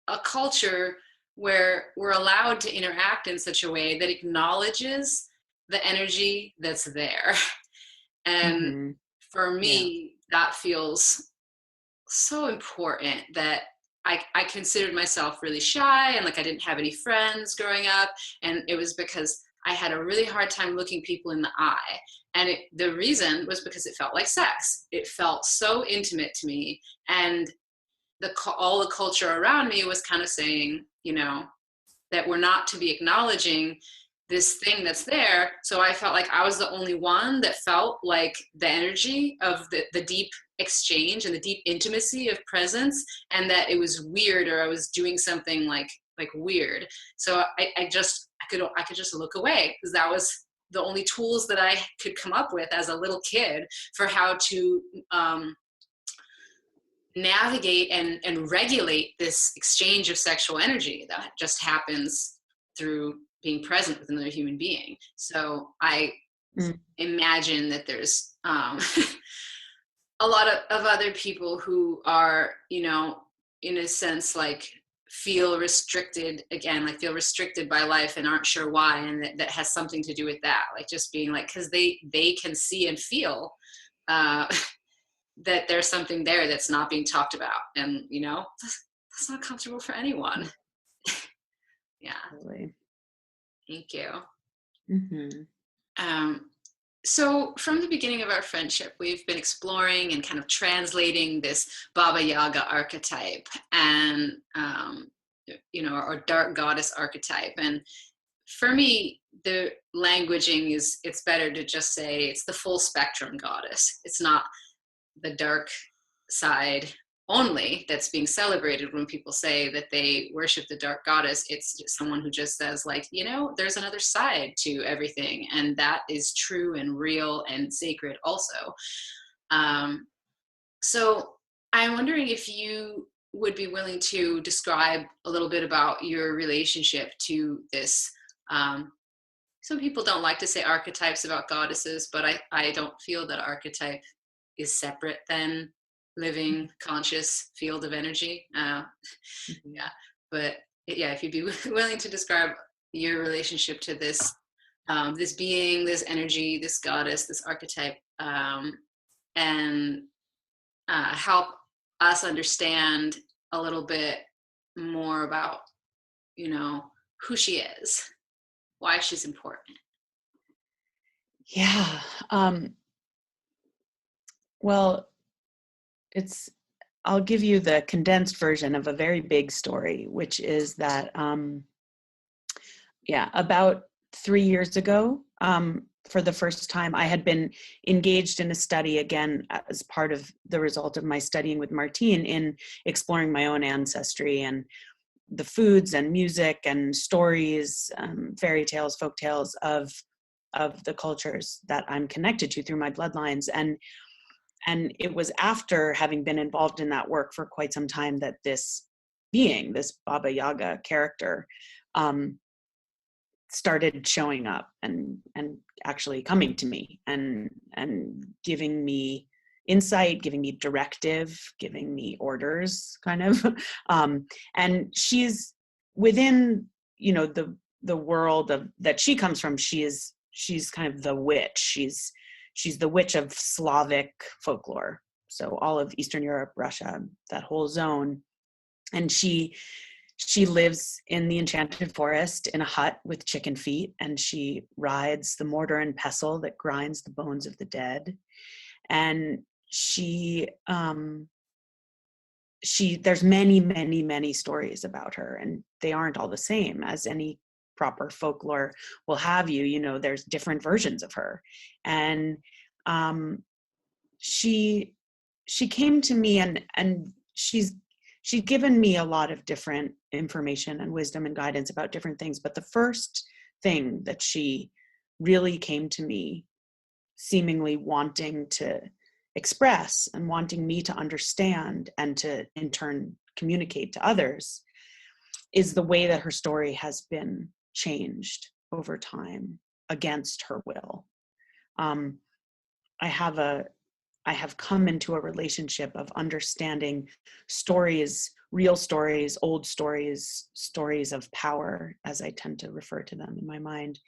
a culture where we're allowed to interact in such a way that acknowledges the energy that's there. And Mm-hmm. for Yeah. me, that feels so important that I considered myself really shy and like I didn't have any friends growing up. And it was because I had a really hard time looking people in the eye. And the reason was because it felt like sex. It felt so intimate to me. And all the culture around me was kind of saying, you know, that we're not to be acknowledging this thing that's there. So I felt like I was the only one that felt like the energy of the deep exchange and the deep intimacy of presence, and that it was weird, or I was doing something like weird. So I could just look away, because that was the only tools that I could come up with as a little kid for how to navigate and regulate this exchange of sexual energy that just happens through being present with another human being. So I imagine that there's a lot of other people who are, you know, in a sense, like feel restricted by life and aren't sure why, and that has something to do with that, like just being like, because they can see and feel that there's something there that's not being talked about, and you know, that's not comfortable for anyone. Yeah. Totally. Thank you. Mm-hmm. So from the beginning of our friendship, we've been exploring and kind of translating this Baba Yaga archetype and, you know, or dark goddess archetype. And for me, the languaging it's better to just say it's the full spectrum goddess. It's not the dark side only that's being celebrated when people say that they worship the dark goddess. It's just someone who just says, like, you know, there's another side to everything, and that is true and real and sacred also. So I'm wondering if you would be willing to describe a little bit about your relationship to this. Some people don't like to say archetypes about goddesses, but I don't feel that archetype is separate than living conscious field of energy. Yeah, but yeah, if you'd be willing to describe your relationship to this this being, this energy, this goddess, this archetype, and help us understand a little bit more about, you know, who she is, why she's important. Yeah. Well, I'll give you the condensed version of a very big story, which is that, about 3 years ago, for the first time, I had been engaged in a study, again, as part of the result of my studying with Martín, in exploring my own ancestry and the foods and music and stories, fairy tales, folk tales of the cultures that I'm connected to through my bloodlines. And it was after having been involved in that work for quite some time that this being, this Baba Yaga character, started showing up and actually coming to me and giving me insight, giving me directive, giving me orders, kind of. And she's within, you know, the world of that she comes from. She's kind of the witch. She's the witch of Slavic folklore. So all of Eastern Europe, Russia, that whole zone. And she lives in the enchanted forest in a hut with chicken feet, and she rides the mortar and pestle that grinds the bones of the dead. And there's many, many, many stories about her, and they aren't all the same as any proper folklore will have you, you know, there's different versions of her. And she came to me, and she'd given me a lot of different information and wisdom and guidance about different things. But the first thing that she really came to me seemingly wanting to express and wanting me to understand and to in turn communicate to others is the way that her story has been changed over time against her will. I have come into a relationship of understanding stories, real stories, old stories, stories of power, as I tend to refer to them in my mind.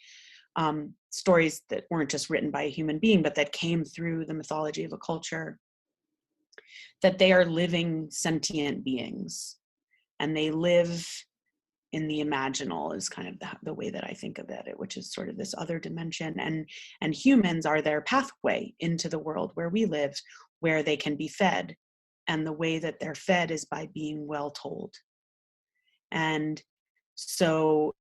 Stories that weren't just written by a human being, but that came through the mythology of a culture, that they are living sentient beings, and they live in the imaginal is kind of the way that I think of it, which is sort of this other dimension. And humans are their pathway into the world where we live, where they can be fed. And the way that they're fed is by being well told. And so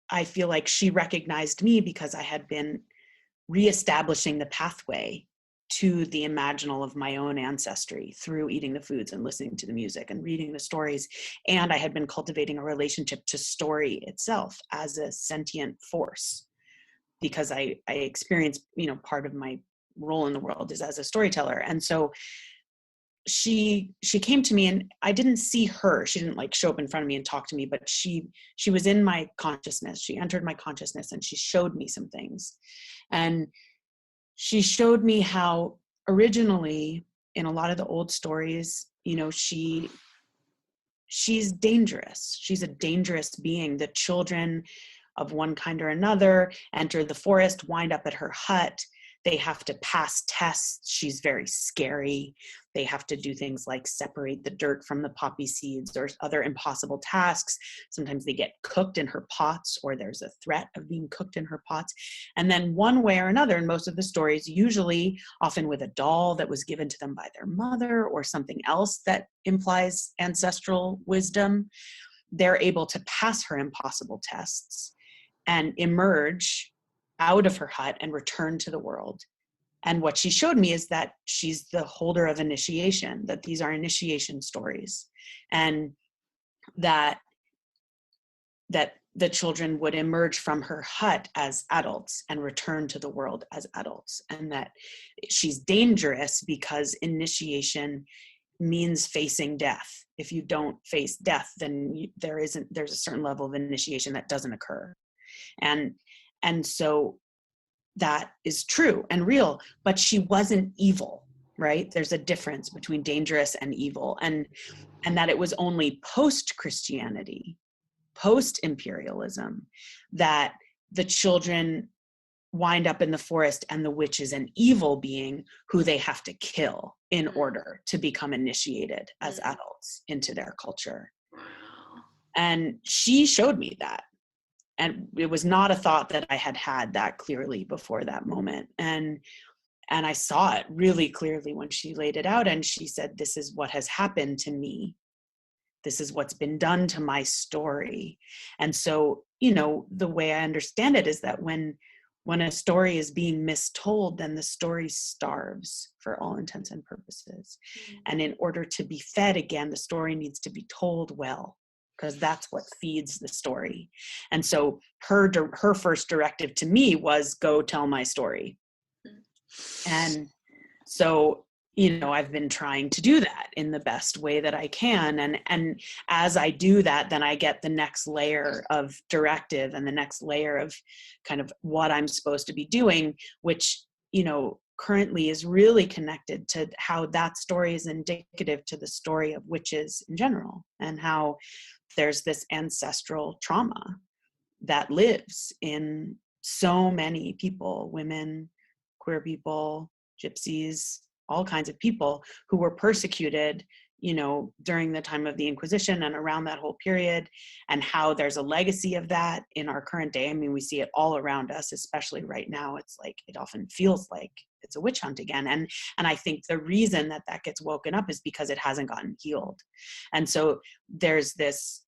I feel like she recognized me because I had been reestablishing the pathway to the imaginal of my own ancestry through eating the foods and listening to the music and reading the stories. And I had been cultivating a relationship to story itself as a sentient force, because I experienced, you know, part of my role in the world is as a storyteller. And so she came to me, and I didn't see her. She didn't like show up in front of me and talk to me, but she was in my consciousness. She entered my consciousness, and she showed me some things. And she showed me how originally in a lot of the old stories, you know, she's dangerous. She's a dangerous being. The children of one kind or another enter the forest, wind up at her hut. They have to pass tests. She's very scary. They have to do things like separate the dirt from the poppy seeds or other impossible tasks. Sometimes they get cooked in her pots, or there's a threat of being cooked in her pots. And then one way or another, in most of the stories, usually often with a doll that was given to them by their mother or something else that implies ancestral wisdom, they're able to pass her impossible tests and emerge out of her hut and return to the world. And what she showed me is that she's the holder of initiation, that these are initiation stories, and that the children would emerge from her hut as adults and return to the world as adults, and that she's dangerous because initiation means facing death. If you don't face death, then there's a certain level of initiation that doesn't occur. And so that is true and real, but she wasn't evil, right? There's a difference between dangerous and evil, and that it was only post-Christianity, post-imperialism, that the children wind up in the forest and the witch is an evil being who they have to kill in order to become initiated as adults into their culture. And she showed me that. And it was not a thought that I had that clearly before that moment. And I saw it really clearly when she laid it out, and she said, this is what has happened to me. This is what's been done to my story. And so, you know, the way I understand it is that when a story is being mistold, then the story starves for all intents and purposes. And in order to be fed again, the story needs to be told well, because that's what feeds the story. And so her first directive to me was, go tell my story. And so, you know, I've been trying to do that in the best way that I can. And as I do that, then I get the next layer of directive and the next layer of kind of what I'm supposed to be doing, which, you know, currently is really connected to how that story is indicative to the story of witches in general, and how there's this ancestral trauma that lives in so many people, women, queer people, gypsies, all kinds of people who were persecuted, you know, during the time of the Inquisition and around that whole period, and how there's a legacy of that in our current day. I mean, we see it all around us, especially right now. It's like, it often feels like it's a witch hunt again. And I think the reason that gets woken up is because it hasn't gotten healed. And so there's this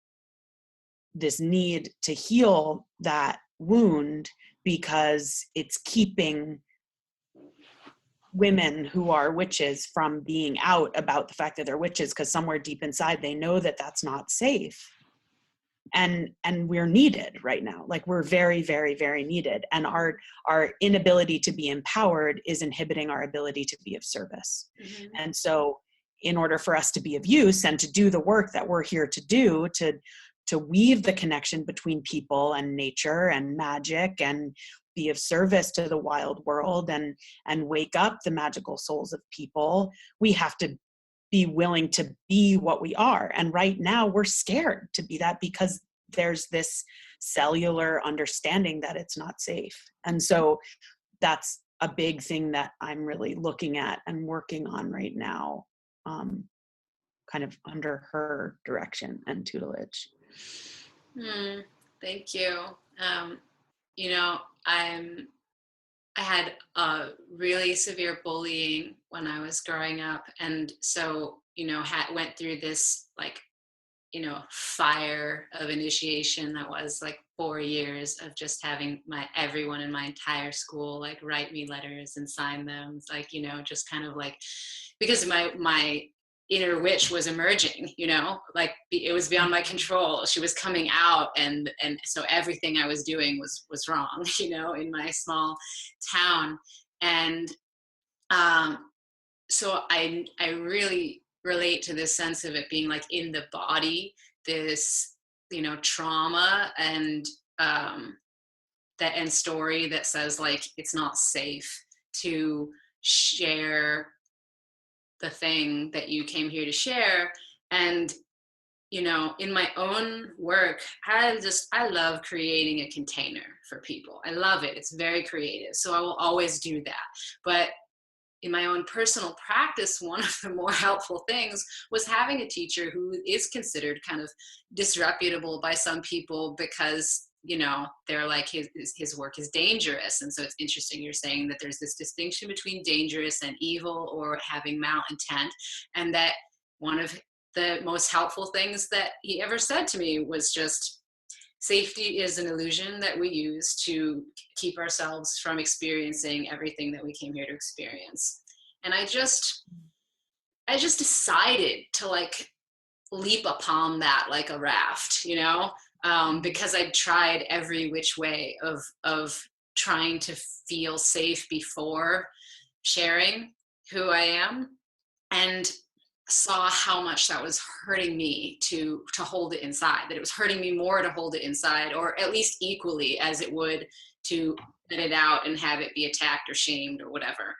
this need to heal that wound because it's keeping women who are witches from being out about the fact that they're witches, because somewhere deep inside they know that that's not safe. And we're needed right now. Like, we're very, very, very needed. And our inability to be empowered is inhibiting our ability to be of service. Mm-hmm. And so in order for us to be of use and to do the work that we're here to do, to weave the connection between people and nature and magic and be of service to the wild world and wake up the magical souls of people, we have to be willing to be what we are. And right now we're scared to be that because there's this cellular understanding that it's not safe. And so that's a big thing that I'm really looking at and working on right now, kind of under her direction and tutelage. Thank you. You know, I had really severe bullying when I was growing up. And so, you know, went through this, like, you know, fire of initiation that was like 4 years of just having everyone in my entire school, like, write me letters and sign them. It's like, you know, just kind of like, because my inner witch was emerging, you know, like it was beyond my control. She was coming out, and so everything I was doing was wrong, you know, in my small town. And so I really relate to this sense of it being like in the body, this, you know, trauma and story that says, like, it's not safe to share the thing that you came here to share. And, you know, in my own work, I love creating a container for people. I love it. It's very creative. So I will always do that. But in my own personal practice, one of the more helpful things was having a teacher who is considered kind of disreputable by some people because, you know, they're like, his work is dangerous. And so it's interesting you're saying that there's this distinction between dangerous and evil or having malintent, and that one of the most helpful things that he ever said to me was just, safety is an illusion that we use to keep ourselves from experiencing everything that we came here to experience. And I just decided to, like, leap upon that like a raft, you know, because I tried every which way of trying to feel safe before sharing who I am, and saw how much that was hurting me to hold it inside, that it was hurting me more to hold it inside, or at least equally as it would to let it out and have it be attacked or shamed or whatever.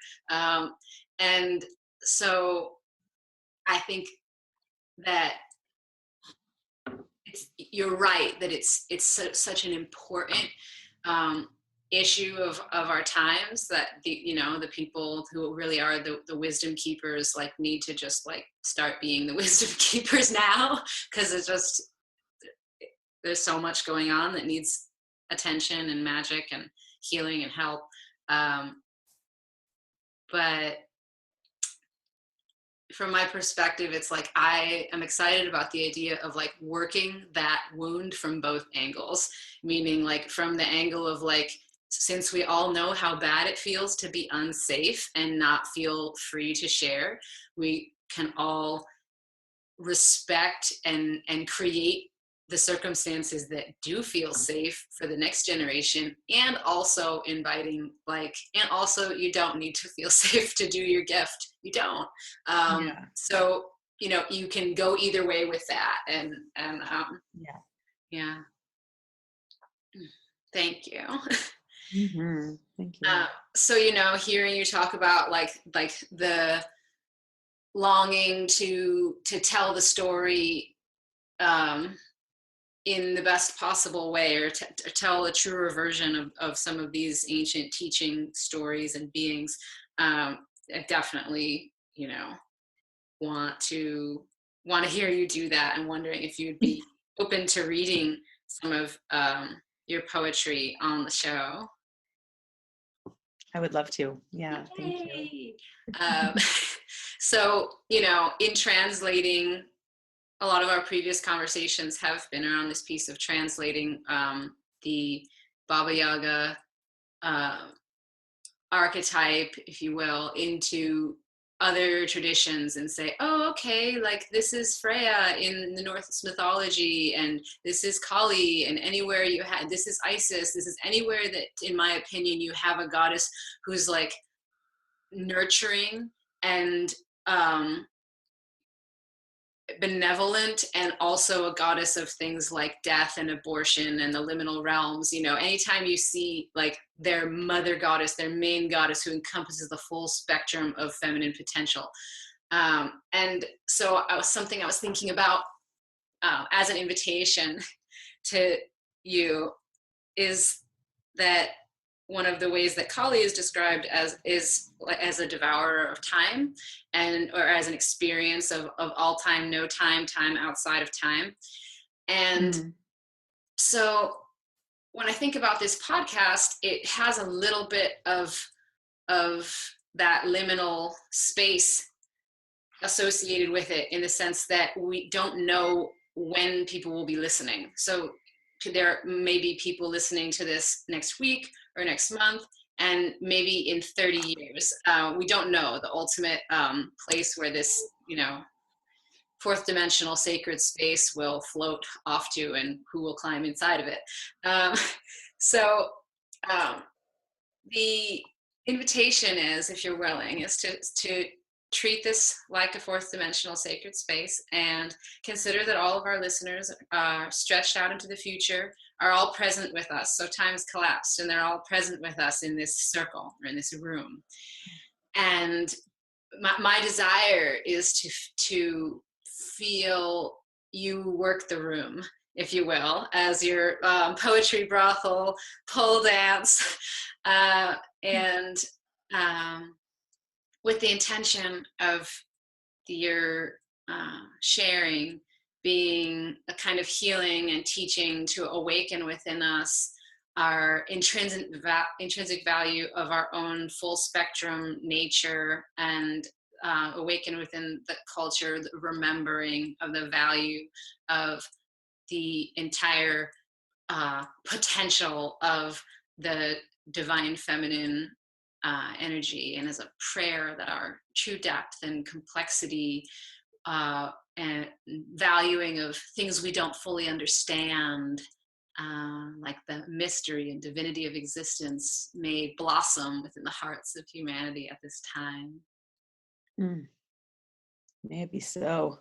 And so I think that you're right, that it's such an important issue of our times, that the people who really are the wisdom keepers, like, need to just, like, start being the wisdom keepers now, because it's just, there's so much going on that needs attention and magic and healing and help. But from my perspective, it's like I am excited about the idea of, like, working that wound from both angles, meaning, like, from the angle of, like, since we all know how bad it feels to be unsafe and not feel free to share, we can all respect and create the circumstances that do feel safe for the next generation, and also inviting, like, and also you don't need to feel safe to do your gift. You don't. So, you know, you can go either way with that. And yeah. Thank you. Mm-hmm. Thank you. So, you know, hearing you talk about like the longing to tell the story in the best possible way, or to tell a truer version of some of these ancient teaching stories and beings, I definitely, you know, want to hear you do that, and wondering if you'd be open to reading some of your poetry on the show. I would love to. Yeah. Yay. Thank you. So, you know, in translating a lot of our previous conversations have been around this piece of translating the Baba Yaga archetype, if you will, into other traditions and say, oh, okay, like this is Freya in the Norse mythology, and this is Kali, and anywhere you had, this is Isis, this is anywhere that, in my opinion, you have a goddess who's like nurturing and benevolent, and also a goddess of things like death and abortion and the liminal realms. You know, anytime you see like their mother goddess, their main goddess, who encompasses the full spectrum of feminine potential. And so I was thinking about as an invitation to you is that one of the ways that Kali is described as a devourer of time, or as an experience of all time, no time, time outside of time. And so when I think about this podcast, it has a little bit of that liminal space associated with it, in the sense that we don't know when people will be listening. So there may be people listening to this next week or next month, and maybe in 30 years. We don't know the ultimate place where this, you know, fourth dimensional sacred space will float off to, and who will climb inside of it. So the invitation is, if you're willing, is to treat this like a fourth dimensional sacred space, and consider that all of our listeners are stretched out into the future, are all present with us. So time's collapsed and they're all present with us in this circle, or in this room. And my desire is to feel you work the room, if you will, as your poetry brothel, pole dance, and with the intention of your sharing being a kind of healing and teaching to awaken within us our intrinsic value of our own full spectrum nature, and awaken within the culture the remembering of the value of the entire potential of the divine feminine energy, and as a prayer that our true depth and complexity and valuing of things we don't fully understand, like the mystery and divinity of existence, may blossom within the hearts of humanity at this time. May it be so.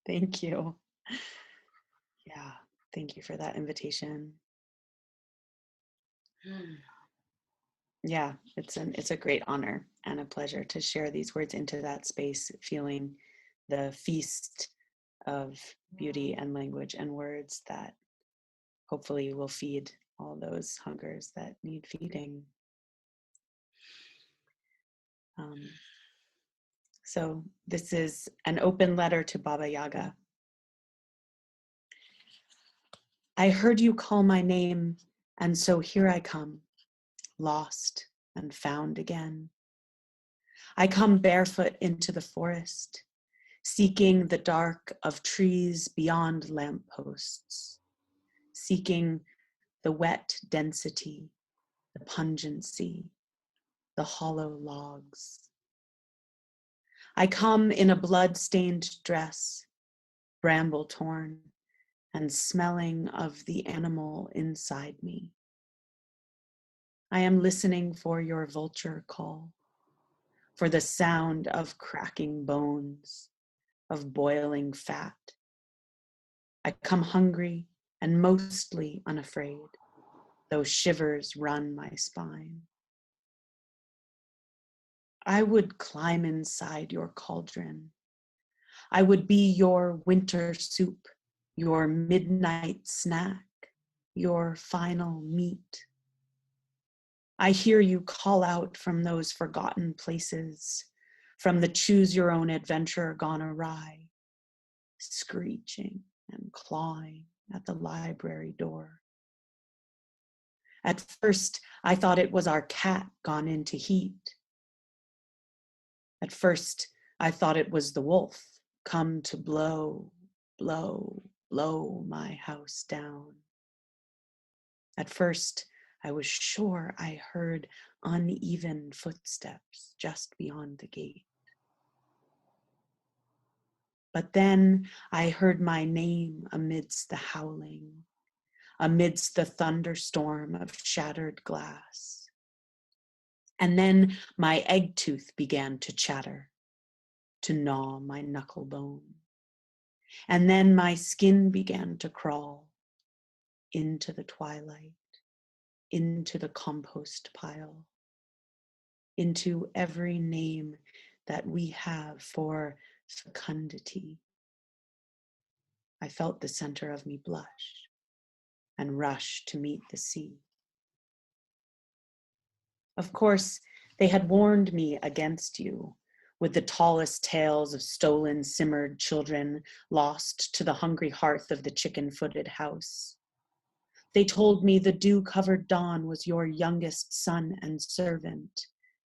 Thank you. Yeah, thank you for that invitation. Yeah, it's a great honor and a pleasure to share these words into that space, feeling the feast of beauty and language and words that hopefully will feed all those hungers that need feeding. So this is an open letter to Baba Yaga. I heard you call my name, and so here I come, lost and found again. I come barefoot into the forest, seeking the dark of trees beyond lampposts, seeking the wet density, the pungency, the hollow logs. I come in a blood-stained dress, bramble torn, and smelling of the animal inside me. I am listening for your vulture call, for the sound of cracking bones, of boiling fat. I come hungry and mostly unafraid, though shivers run my spine. I would climb inside your cauldron. I would be your winter soup, your midnight snack, your final meat. I hear you call out from those forgotten places, from the choose your own adventure gone awry, screeching and clawing at the library door. At first, I thought it was our cat gone into heat. At first, I thought it was the wolf come to blow blow, blow my house down. At first, I was sure I heard uneven footsteps just beyond the gate. But then I heard my name amidst the howling, amidst the thunderstorm of shattered glass. And then my egg tooth began to chatter, to gnaw my knuckle bone. And then my skin began to crawl into the twilight, into the compost pile, into every name that we have for fecundity. I felt the center of me blush and rush to meet the sea. Of course, they had warned me against you, with the tallest tales of stolen, simmered children lost to the hungry hearth of the chicken-footed house. They told me the dew-covered dawn was your youngest son and servant,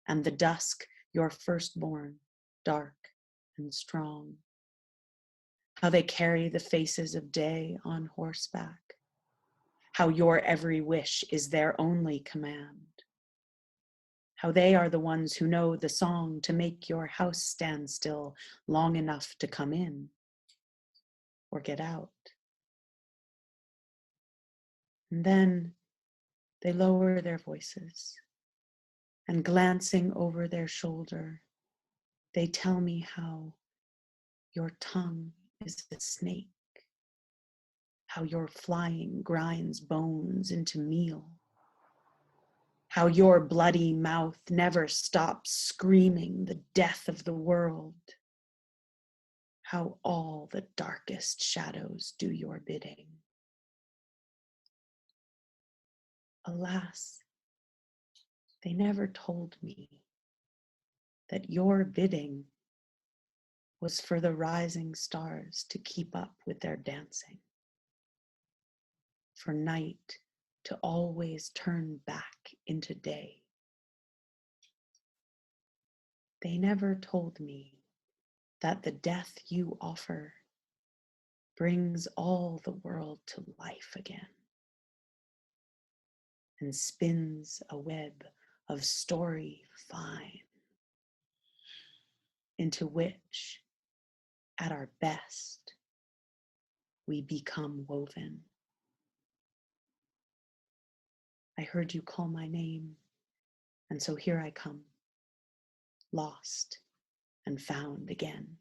and the dusk your firstborn, dark and strong. How they carry the faces of day on horseback. How your every wish is their only command. How they are the ones who know the song to make your house stand still long enough to come in or get out. And then they lower their voices, and glancing over their shoulder, they tell me how your tongue is a snake, how your flying grinds bones into meal, how your bloody mouth never stops screaming the death of the world, how all the darkest shadows do your bidding. Alas, they never told me that your bidding was for the rising stars to keep up with their dancing, for night to always turn back into day. They never told me that the death you offer brings all the world to life again and spins a web of story fine into which, at our best, we become woven. I heard you call my name, and so here I come, lost and found again.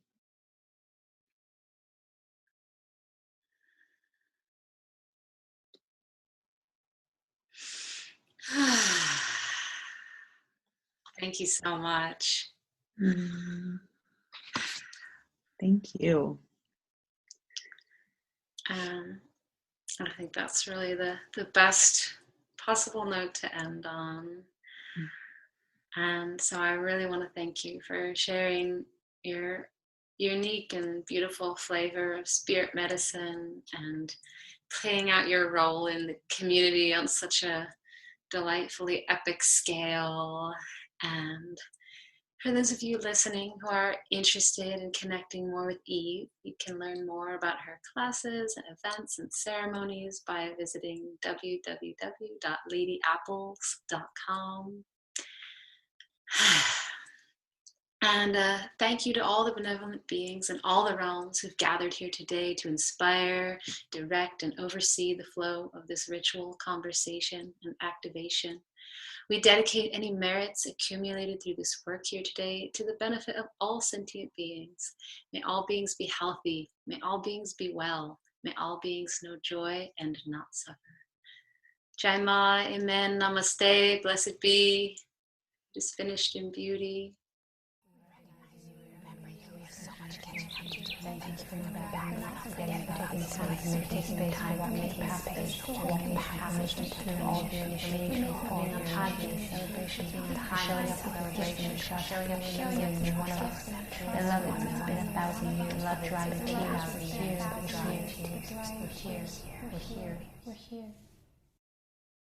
Thank you so much. Thank you. I think that's really the best possible note to end on. And so I really want to thank you for sharing your unique and beautiful flavor of spirit medicine and playing out your role in the community on such a delightfully epic scale. And for those of you listening who are interested in connecting more with Eve, you can learn more about her classes and events and ceremonies by visiting www.ladyapples.com. And thank you to all the benevolent beings in all the realms who've gathered here today to inspire, direct, and oversee the flow of this ritual, conversation, and activation. We dedicate any merits accumulated through this work here today to the benefit of all sentient beings. May all beings be healthy. May all beings be well. May all beings know joy and not suffer. Jai Ma, Amen, Namaste, blessed be. It is finished in beauty. Thank you for taking the time to make space for walking passages through all of your initiation, all your celebrations, showing up with our vibration, showing up with one of us. Beloved, it's been 1,000 years. Love drying tears. We're here. We're here. We're here. We're here. We're here.